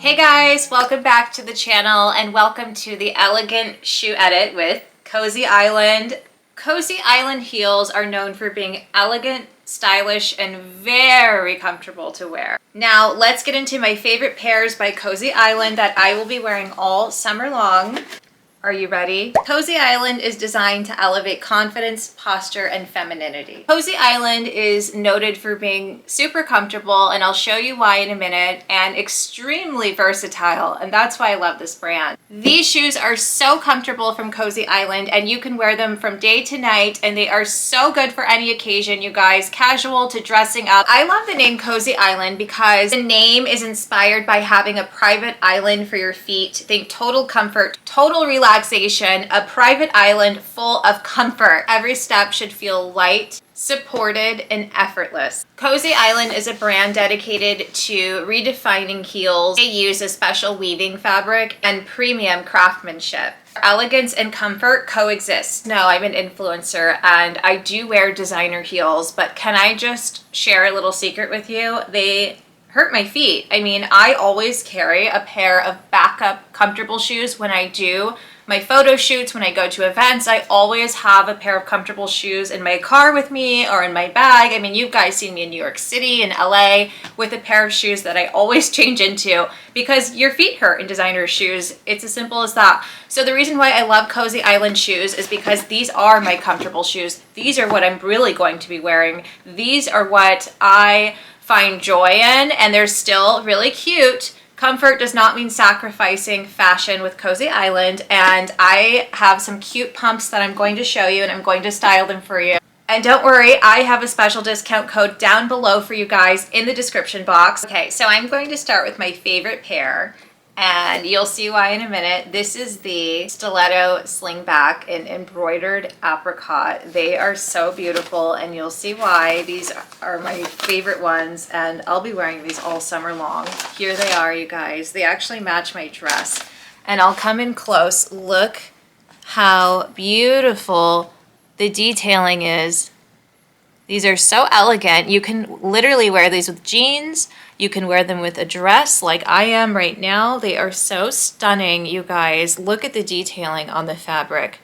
Hey guys, welcome back to the channel and welcome to the elegant shoe edit with Cozy Island. Cozy Island heels are known for being elegant, stylish, and very comfortable to wear. Now let's get into my favorite pairs by Cozy Island that I will be wearing all summer long. Are you ready? Cozy Island is designed to elevate confidence, posture, and femininity. Cozy Island is noted for being super comfortable, and I'll show you why in a minute, and extremely versatile, and that's why I love this brand. These shoes are so comfortable from Cozy Island, and you can wear them from day to night, and they are so good for any occasion, you guys, casual to dressing up. I love the name Cozy Island because the name is inspired by having a private island for your feet. Think total comfort, total relaxation, a private island full of comfort. Every step should feel light, supported, and effortless. Cozy Island is a brand dedicated to redefining heels. They use a special weaving fabric and premium craftsmanship. Elegance and comfort coexist. No, I'm an influencer and I do wear designer heels, but can I just share a little secret with you? They hurt my feet. I mean, I always carry a pair of backup comfortable shoes when I do my photo shoots, when I go to events. I always have a pair of comfortable shoes in my car with me or in my bag. I mean, you guys seen me in New York City and LA with a pair of shoes that I always change into because your feet hurt in designer shoes. It's as simple as that. So the reason why I love Cozy Island shoes is because these are my comfortable shoes. These are what I'm really going to be wearing. These are what I find joy in, and they're still really cute. Comfort does not mean sacrificing fashion with Cozy Island, and I have some cute pumps that I'm going to show you, and I'm going to style them for you. And don't worry, I have a special discount code down below for you guys in the description box. Okay, so I'm going to start with my favorite pair, and you'll see why in a minute. This is the Stiletto Slingback in Embroidered Apricot. They are so beautiful, and you'll see why. These are my favorite ones, and I'll be wearing these all summer long. Here they are, you guys. They actually match my dress, and I'll come in close. Look how beautiful the detailing is. These are so elegant. You can literally wear these with jeans. You can wear them with a dress like I am right now. They are so stunning, you guys. Look at the detailing on the fabric.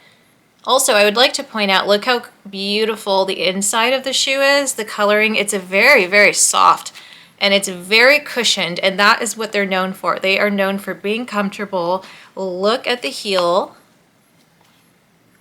Also, I would like to point out, look how beautiful the inside of the shoe is. The coloring, it's a very, very soft and it's very cushioned, and that is what they're known for. They are known for being comfortable. Look at the heel.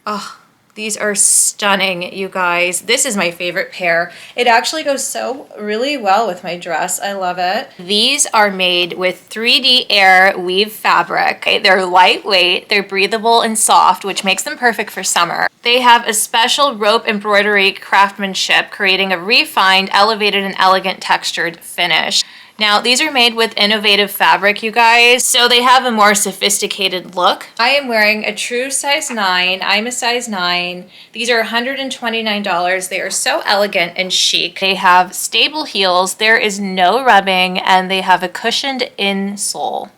Oh, these are stunning, you guys. This is my favorite pair. It actually goes so really well with my dress. I love it. These are made with 3D air weave fabric. Okay, they're lightweight, they're breathable and soft, which makes them perfect for summer. They have a special rope embroidery craftsmanship, creating a refined, elevated, and elegant textured finish. Now, these are made with innovative fabric, you guys, so they have a more sophisticated look. I am wearing a true size 9. I'm a size 9. These are $129. They are so elegant and chic. They have stable heels. There is no rubbing, and they have a cushioned insole.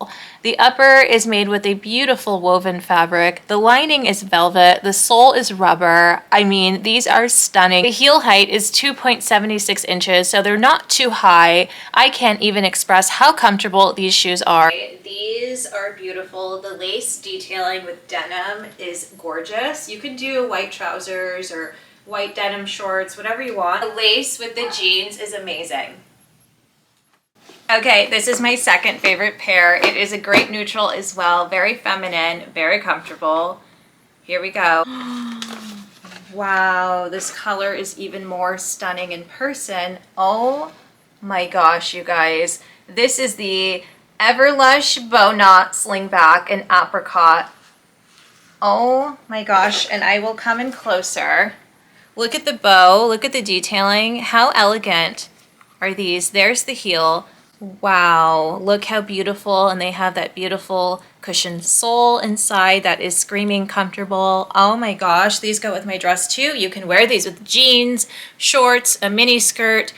The upper is made with a beautiful woven fabric. The lining is velvet. The sole is rubber. I mean, these are stunning. The heel height is 2.76 inches, so they're not too high. I can't even express how comfortable these shoes are. These are beautiful. The lace detailing with denim is gorgeous. You can do white trousers or white denim shorts, whatever you want. The lace with the jeans is amazing. Okay, this is my second favorite pair. It is a great neutral as well. Very feminine, very comfortable. Here we go. Wow, this color is even more stunning in person. Oh my gosh, you guys. This is the Everlush Bow Slingback in Apricot. Oh my gosh, and I will come in closer. Look at the bow, look at the detailing. How elegant are these? There's the heel. Wow, look how beautiful, and they have that beautiful cushioned sole inside that is screaming comfortable. Oh my gosh, these go with my dress too. You can wear these with jeans, shorts, a mini skirt.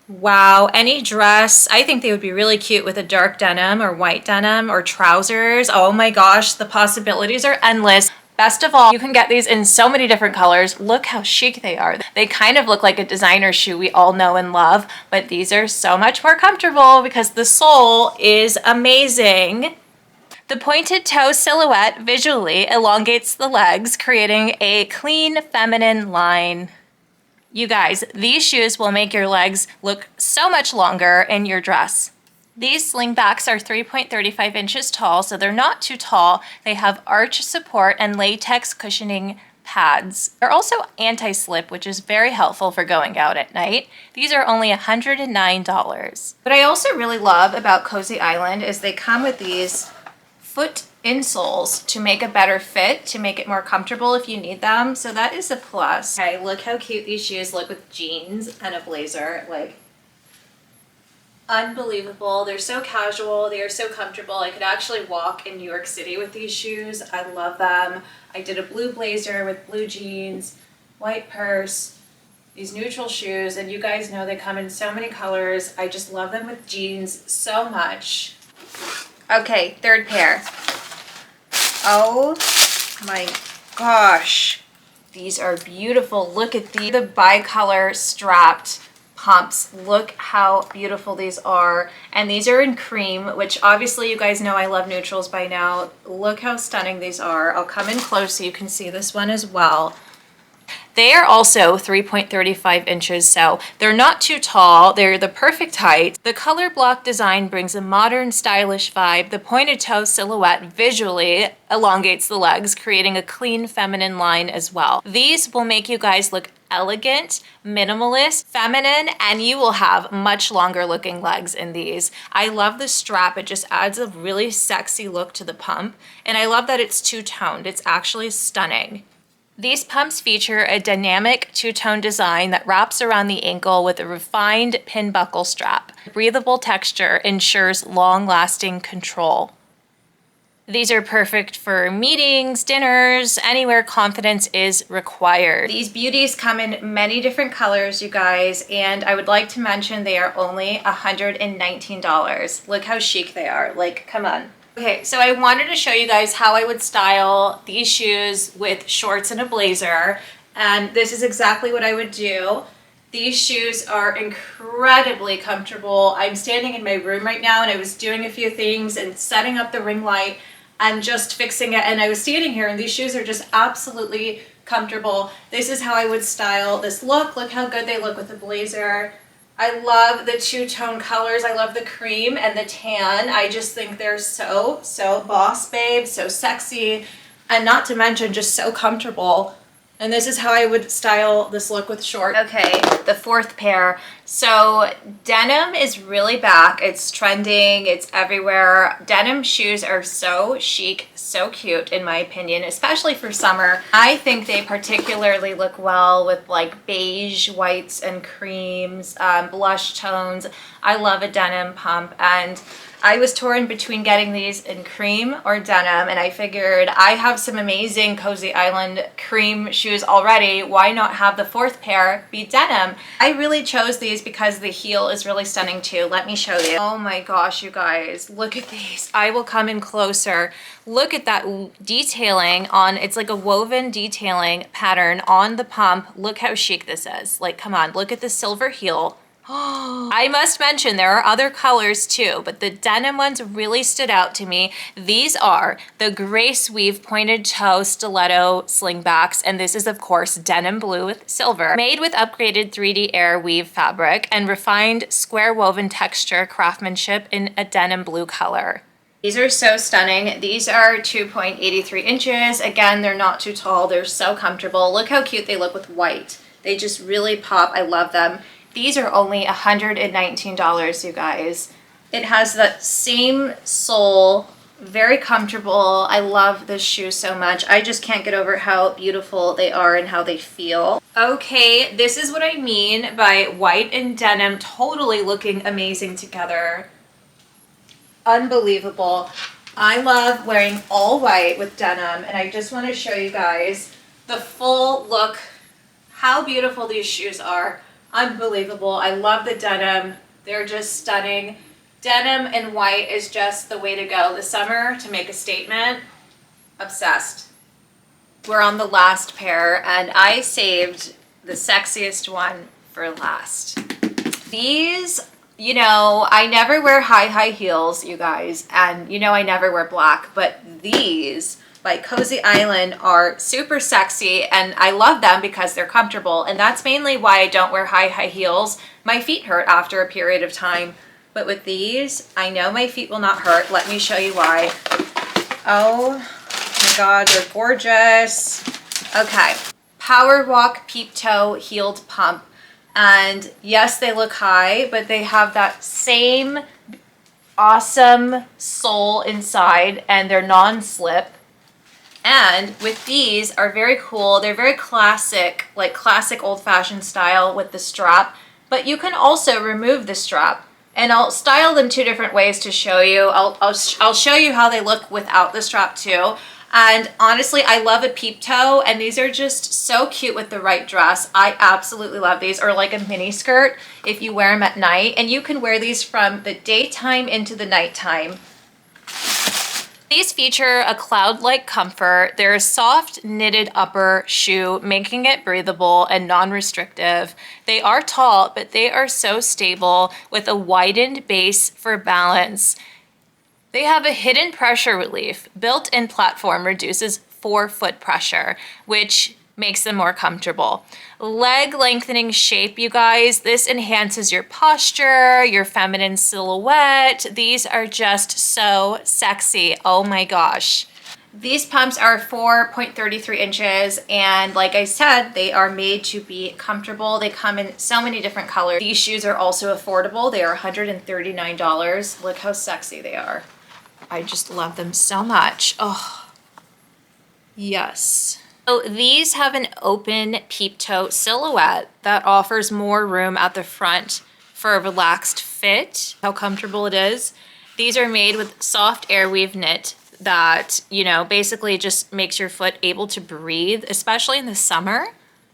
Wow, any dress. I think they would be really cute with a dark denim or white denim or trousers. Oh my gosh, the possibilities are endless. Best of all, you can get these in so many different colors. Look how chic they are. They kind of look like a designer shoe we all know and love, but these are so much more comfortable because the sole is amazing. The pointed toe silhouette visually elongates the legs, creating a clean, feminine line. You guys, these shoes will make your legs look so much longer in your dress. These slingbacks are 3.35 inches tall, so they're not too tall. They have arch support and latex cushioning pads. They're also anti-slip, which is very helpful for going out at night. These are only $109. What I also really love about Cozy Island is they come with these foot insoles to make a better fit, to make it more comfortable if you need them. So that is a plus. Okay, look how cute these shoes look with jeans and a blazer. Like, unbelievable. They're so casual. They are so comfortable. I could actually walk in New York City with these shoes. I love them. I did a blue blazer with blue jeans, white purse, these neutral shoes, and you guys know they come in so many colors. I just love them with jeans so much. Okay, third pair. Oh my gosh. These are beautiful. Look at the bicolor strapped pumps. Look how beautiful these are. And these are in cream, which obviously you guys know I love neutrals by now. Look how stunning these are. I'll come in close so you can see this one as well. They are also 3.35 inches, so they're not too tall. They're the perfect height. The color block design brings a modern, stylish vibe. The pointed toe silhouette visually elongates the legs, creating a clean, feminine line as well. These will make you guys look elegant, minimalist, feminine, and you will have much longer looking legs in these. I love the strap. It just adds a really sexy look to the pump, and I love that it's two-toned. It's actually stunning. These pumps feature a dynamic two-tone design that wraps around the ankle with a refined pin buckle strap. Breathable texture ensures long-lasting control. These are perfect for meetings, dinners, anywhere confidence is required. These beauties come in many different colors, you guys, and I would like to mention they are only $119. Look how chic they are. Like, come on. Okay, so I wanted to show you guys how I would style these shoes with shorts and a blazer, and this is exactly what I would do. These shoes are incredibly comfortable. I'm standing in my room right now, and I was doing a few things and setting up the ring light and just fixing it, and I was standing here, and these shoes are just absolutely comfortable. This is how I would style this look. Look how good they look with the blazer. I love the two-tone colors. I love the cream and the tan. I just think they're so boss babe, so sexy, and not to mention just so comfortable. And this is how I would style this look with shorts. Okay, the fourth pair. So denim is really back. It's trending, it's everywhere. Denim shoes are so chic, so cute in my opinion, especially for summer. I think they particularly look well with like beige, whites, and creams, blush tones. I love a denim pump, and I was torn between getting these in cream or denim, and I figured I have some amazing Cozy Island cream shoes already. Why not have the fourth pair be denim? I really chose these because the heel is really stunning too. Let me show you. Oh my gosh, you guys, look at these. I will come in closer. Look at that detailing on, it's like a woven detailing pattern on the pump. Look how chic this is. Like, come on, look at the silver heel. I must mention there are other colors too, but the denim ones really stood out to me. These are the Grace Weave pointed toe stiletto slingbacks, and this is of course denim blue with silver, made with upgraded 3D air weave fabric and refined square woven texture craftsmanship in a denim blue color. These are so stunning. These are 2.83 inches. Again, they're not too tall. They're so comfortable. Look how cute they look with white. They just really pop. I love them. These are only $119, you guys. It has that same sole, very comfortable. I love this shoe so much. I just can't get over how beautiful they are and how they feel. Okay, this is what I mean by white and denim totally looking amazing together. Unbelievable. I love wearing all white with denim, and I just want to show you guys the full look, how beautiful these shoes are. Unbelievable. I love the denim. They're just stunning. Denim and white is just the way to go this summer to make a statement. Obsessed. We're on the last pair, and I saved the sexiest one for last. These, you know, I never wear high heels, you guys, and you know I never wear black, but these by Cozy Island are super sexy, and I love them because they're comfortable, and that's mainly why I don't wear high heels. My feet hurt after a period of time, but with these, I know my feet will not hurt. Let me show you why. Oh my God, they're gorgeous. Okay, Power Walk Peep-Toe heeled pump. And yes, they look high, but they have that same awesome sole inside, and they're non-slip. And with these are very cool. They're very classic, like classic old-fashioned style with the strap, but you can also remove the strap. And I'll style them two different ways to show you. I'll show you how they look without the strap too. And honestly, I love a peep-toe, and these are just so cute with the right dress. I absolutely love these, or like a mini skirt if you wear them at night. And you can wear these from the daytime into the nighttime. These feature a cloud-like comfort. They're a soft knitted upper shoe, making it breathable and non-restrictive. They are tall, but they are so stable with a widened base for balance. They have a hidden pressure relief. Built-in platform reduces forefoot pressure, which makes them more comfortable. Leg lengthening shape, you guys. This enhances your posture, your feminine silhouette. These are just so sexy. Oh my gosh. These pumps are 4.33 inches, and like I said, they are made to be comfortable. They come in so many different colors. These shoes are also affordable. They are $139. Look how sexy they are. I just love them so much. Oh, yes. So these have an open peep-toe silhouette that offers more room at the front for a relaxed fit. How comfortable it is. These are made with soft airweave knit that, you know, basically just makes your foot able to breathe, especially in the summer.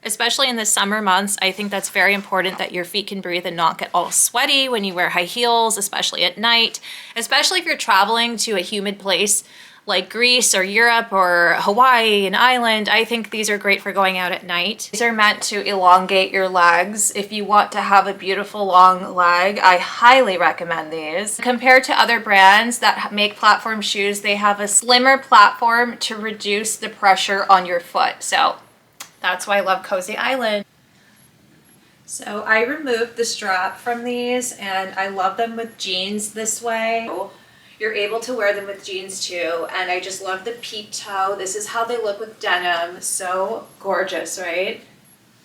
Especially in the summer months, I think that's very important that your feet can breathe and not get all sweaty when you wear high heels, especially at night, especially if you're traveling to a humid place like Greece or Europe or Hawaii, an island. I think these are great for going out at night. These are meant to elongate your legs. If you want to have a beautiful long leg, I highly recommend these. Compared to other brands that make platform shoes, they have a slimmer platform to reduce the pressure on your foot. So that's why I love Cozy Island. So I removed the strap from these, and I love them with jeans this way. You're able to wear them with jeans too, and I just love the peep-toe. This is how they look with denim. So gorgeous, right?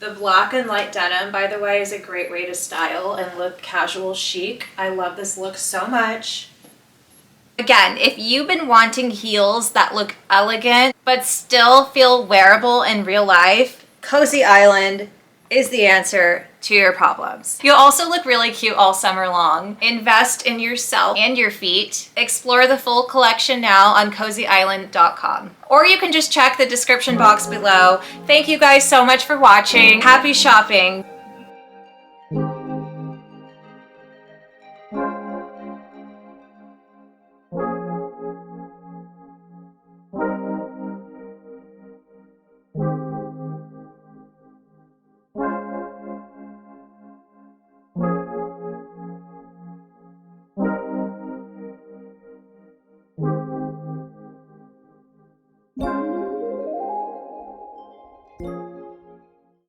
The black and light denim, by the way, is a great way to style and look casual chic. I love this look so much. Again, if you've been wanting heels that look elegant but still feel wearable in real life, Cozy Island is the answer to your problems. You'll also look really cute all summer long. Invest in yourself and your feet. Explore the full collection now on cozyisland.com. Or you can just check the description box below. Thank you guys so much for watching. Happy shopping.